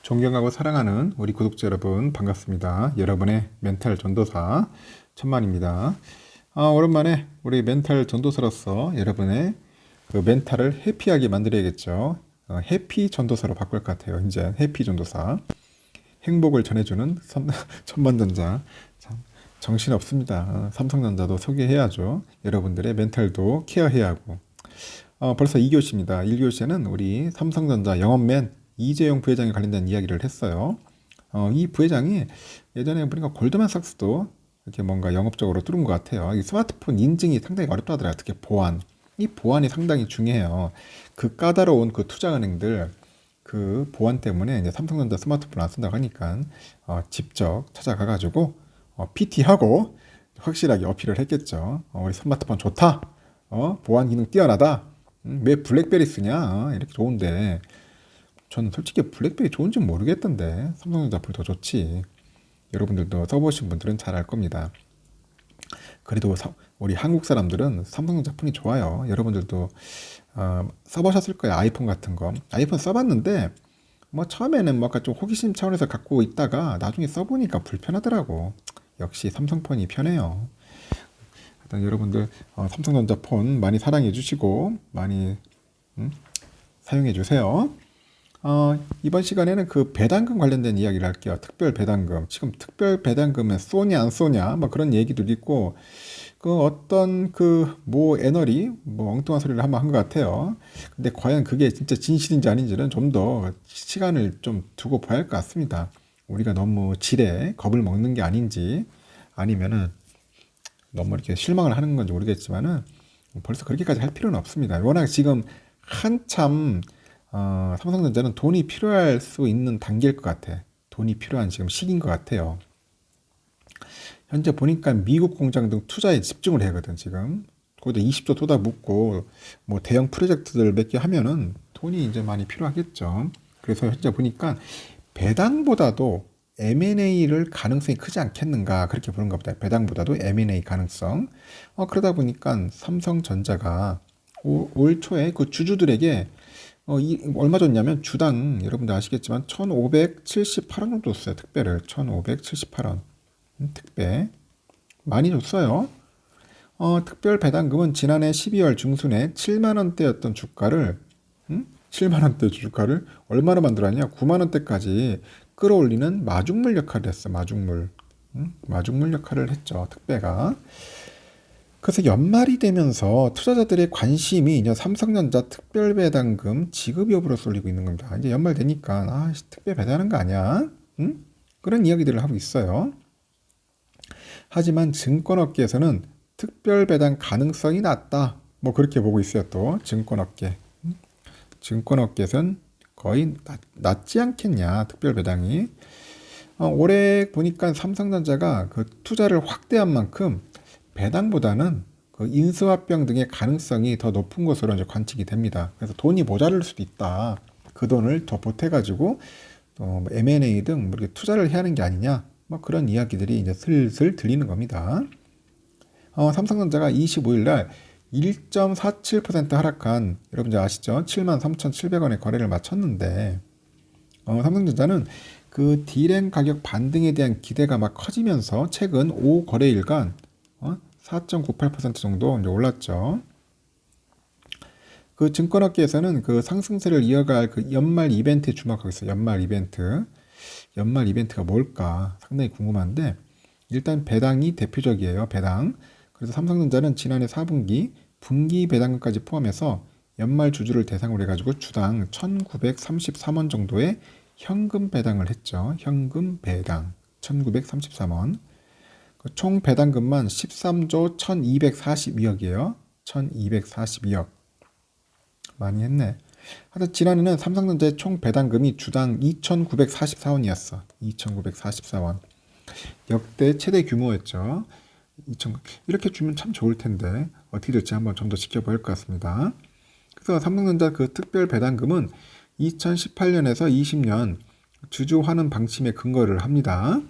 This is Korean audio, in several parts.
존경하고 사랑하는 우리 구독자 여러분 반갑습니다. 여러분의 멘탈 전도사 천만입니다. 오랜만에 우리 멘탈 전도사로서 여러분의 그 멘탈을 해피하게 만들어야겠죠. 해피 전도사로 바꿀 것 같아요. 이제 해피 전도사. 행복을 전해주는 천만전자. 참 정신없습니다. 삼성전자도 소개해야죠. 여러분들의 멘탈도 케어해야 하고. 벌써 2교시입니다. 1교시에는 우리 삼성전자 영업맨 이재용 부회장에 관련된 이야기를 했어요. 이 부회장이 예전에 보니까 골드만삭스도 이렇게 뭔가 영업적으로 뚫은 것 같아요. 이 스마트폰 인증이 상당히 어렵다더라고요. 특히 보안. 이 보안이 상당히 중요해요. 그 까다로운 그 투자은행들 그 보안 때문에 이제 삼성전자 스마트폰 안 쓴다고 하니까 직접 찾아가가지고 PT하고 확실하게 어필을 했겠죠. 우리 스마트폰 좋다. 보안 기능 뛰어나다. 왜 블랙베리 쓰냐? 이렇게 좋은데 저는 솔직히 블랙베리 좋은지 모르겠던데 삼성전자 폰이 더 좋지. 여러분들도 써보신 분들은 잘 알 겁니다. 그래도 우리 한국 사람들은 삼성전자 폰이 좋아요. 여러분들도 써보셨을 거예요. 아이폰 같은 거. 아이폰 써봤는데 뭐 처음에는 뭔가 좀 호기심 차원에서 갖고 있다가 나중에 써보니까 불편하더라고. 역시 삼성폰이 편해요. 일단 여러분들 삼성전자 폰 많이 사랑해 주시고 많이 사용해 주세요. 이번 시간에는 그 배당금 관련된 이야기를 할게요. 특별 배당금. 지금 특별 배당금은 쏘냐 안 쏘냐 뭐 그런 얘기도 있고 그 어떤 그 모 애널이 뭐 엉뚱한 소리를 한번 한 것 같아요. 근데 과연 그게 진짜 진실인지 아닌지는 좀 더 시간을 좀 두고 봐야 할 것 같습니다. 우리가 너무 지레 겁을 먹는 게 아닌지 아니면은 너무 이렇게 실망을 하는 건지 모르겠지만은 벌써 그렇게까지 할 필요는 없습니다. 워낙 지금 한참 삼성전자는 돈이 필요할 수 있는 단계일 것 같아. 돈이 필요한 지금 시기인 것 같아요. 현재 보니까 미국 공장 등 투자에 집중을 해거든 지금. 거기다 20조 쏟아붓고 뭐 대형 프로젝트들 몇 개 하면은 돈이 이제 많이 필요하겠죠. 그래서 현재 보니까 배당보다도 M&A를 가능성이 크지 않겠는가 그렇게 보는가 보다. 배당보다도 M&A 가능성. 그러다 보니까 삼성전자가 올 초에 그 주주들에게 얼마 줬냐면 주당 여러분들 아시겠지만 1,578원 정도 줬어요. 특배를 1,578원 특배 많이 줬어요. 특별 배당금은 지난해 12월 중순에 7만원대였던 주가를 7만원대 주가를 얼마나 만들었냐 9만원대까지 끌어올리는 마중물 역할을 했어. 마중물 역할을 했죠. 특배가. 그래서 연말이 되면서 투자자들의 관심이 이제 삼성전자 특별 배당금 지급 여부로 쏠리고 있는 겁니다. 이제 연말 되니까 특별 배당하는 거 아니야? 응? 그런 이야기들을 하고 있어요. 하지만 증권업계에서는 특별 배당 가능성이 낮다. 뭐 그렇게 보고 있어요. 또 증권업계. 증권업계에서는 거의 낮지 않겠냐. 특별 배당이. 올해 보니까 삼성전자가 그 투자를 확대한 만큼 배당보다는 그 인수합병 등의 가능성이 더 높은 것으로 이제 관측이 됩니다. 그래서 돈이 모자랄 수도 있다. 그 돈을 더 보태가지고 M&A 등 뭐 이렇게 투자를 해야 하는 게 아니냐. 뭐 그런 이야기들이 이제 슬슬 들리는 겁니다. 삼성전자가 25일 날 1.47% 하락한 여러분들 아시죠? 73,700원에 거래를 마쳤는데 삼성전자는 그 D램 가격 반등에 대한 기대가 막 커지면서 최근 5거래일간 4.98% 정도 이제 올랐죠. 그 증권업계에서는 그 상승세를 이어갈 그 연말 이벤트에 주목하고 있어요. 연말 이벤트가 뭘까 상당히 궁금한데 일단 배당이 대표적이에요. 배당. 그래서 삼성전자는 지난해 4분기 분기 배당금까지 포함해서 연말 주주를 대상으로 해가지고 주당 1,933원 정도의 현금 배당을 했죠. 현금 배당 1,933원. 총 배당금만 13조 1,242억이에요. 1,242억. 많이 했네. 하여튼 지난해는 삼성전자의 총 배당금이 주당 2,944원이었어. 2,944원. 역대 최대 규모였죠. 이렇게 주면 참 좋을 텐데 어떻게 될지 한번 좀 더 지켜봐야 할 것 같습니다. 그래서 삼성전자 그 특별 배당금은 2018년에서 20년 주주 환원 방침에 근거를 합니다.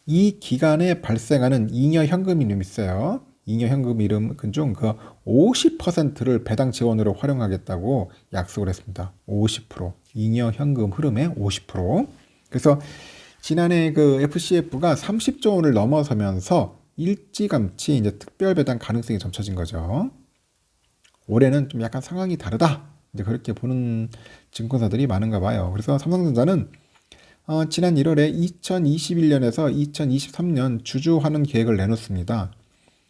이 기간에 발생하는 잉여 현금 이름이 있어요. 잉여 현금 이름 중 그 50%를 배당 지원으로 활용하겠다고 약속을 했습니다. 50%. 잉여 현금 흐름의 50%. 그래서 지난해 그 FCF가 30조 원을 넘어서면서 일찌감치 이제 특별 배당 가능성이 점쳐진 거죠. 올해는 좀 약간 상황이 다르다. 이제 그렇게 보는 증권사들이 많은가 봐요. 그래서 삼성전자는 지난 1월에 2021년에서 2023년 주주 환원 계획을 내놓습니다.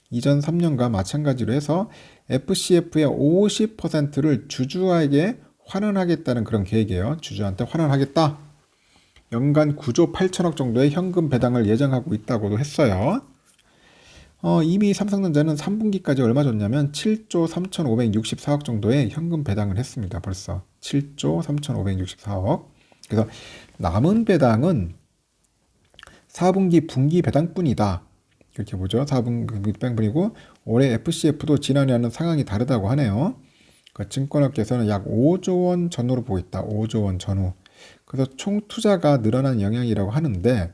이전 3년과 마찬가지로 해서 FCF의 50%를 주주에게 환원하겠다는 그런 계획이에요. 주주한테 환원하겠다. 연간 9조 8천억 정도의 현금 배당을 예정하고 있다고도 했어요. 이미 삼성전자는 3분기까지 얼마 줬냐면 7조 3,564억 정도의 현금 배당을 했습니다. 벌써 7조 3,564억. 그래서 남은 배당은 4분기 분기 배당뿐이다. 이렇게 보죠. 4분기 배당뿐이고 올해 FCF도 지난해와는 상황이 다르다고 하네요. 그 증권업계에서는 약 5조 원 전후로 보고 있다. 5조 원 전후. 그래서 총 투자가 늘어난 영향이라고 하는데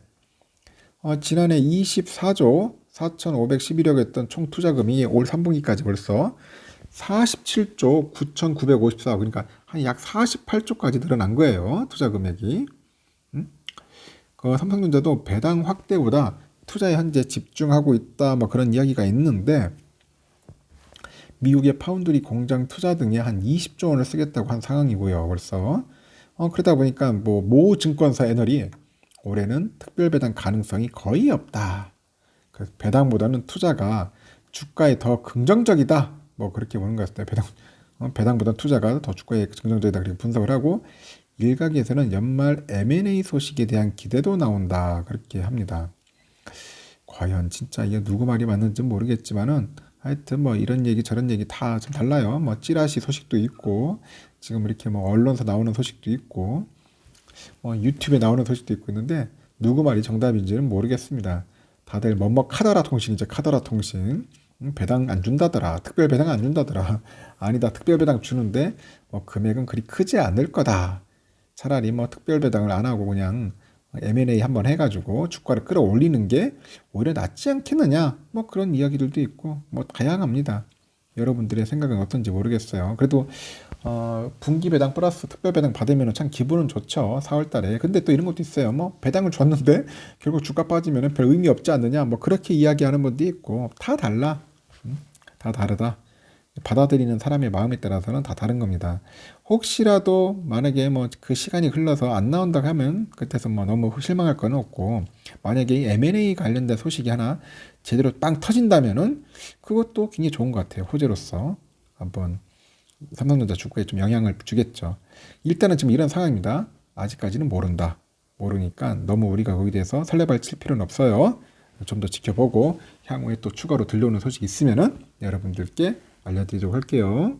지난해 24조 4,511억이었던 총 투자금이 올 3분기까지 벌써 47조 9,954억, 그러니까 한 약 48조까지 늘어난 거예요. 투자 금액이. 그 삼성전자도 배당 확대보다 투자에 현재 집중하고 있다, 뭐 그런 이야기가 있는데 미국의 파운드리 공장 투자 등에 한 20조 원을 쓰겠다고 한 상황이고요. 벌써. 그러다 보니까 모 증권사 애널이 올해는 특별 배당 가능성이 거의 없다. 그래서 배당보다는 투자가 주가에 더 긍정적이다. 뭐 그렇게 보는 것 같아요. 배당보다 투자가 더 주가에 긍정적이다. 그렇게 분석을 하고 일각에서는 연말 M&A 소식에 대한 기대도 나온다. 그렇게 합니다. 과연 진짜 이게 누구 말이 맞는지 모르겠지만은 하여튼 뭐 이런 얘기 저런 얘기 다 좀 달라요. 뭐 찌라시 소식도 있고 지금 이렇게 뭐 언론사 나오는 소식도 있고 유튜브에 나오는 소식도 있고 있는데 누구 말이 정답인지는 모르겠습니다. 다들 뭐뭐 카더라 통신이죠. 카더라 통신. 배당 안 준다더라. 특별 배당 안 준다더라. 아니다. 특별 배당 주는데 뭐 금액은 그리 크지 않을 거다. 차라리 뭐 특별 배당을 안 하고 그냥 M&A 한번 해가지고 주가를 끌어올리는 게 오히려 낫지 않겠느냐. 뭐 그런 이야기들도 있고 뭐 다양합니다. 여러분들의 생각은 어떤지 모르겠어요. 그래도 분기 배당 플러스 특별 배당 받으면 참 기분은 좋죠. 4월 달에. 근데 또 이런 것도 있어요. 뭐 배당을 줬는데 결국 주가 빠지면 별 의미 없지 않느냐. 뭐 그렇게 이야기하는 분도 있고 다 달라. 다 다르다. 받아들이는 사람의 마음에 따라서는 다 다른 겁니다. 혹시라도 만약에 뭐 그 시간이 흘러서 안 나온다고 하면 그때서 뭐 너무 실망할 건 없고 만약에 M&A 관련된 소식이 하나 제대로 빵 터진다면은 그것도 굉장히 좋은 것 같아요. 호재로서 한번 삼성전자 주가에 좀 영향을 주겠죠. 일단은 지금 이런 상황입니다. 아직까지는 모른다. 모르니까 너무 우리가 거기에 대해서 설레발 칠 필요는 없어요. 좀 더 지켜보고 향후에 또 추가로 들려오는 소식이 있으면은 여러분들께 알려드리도록 할게요.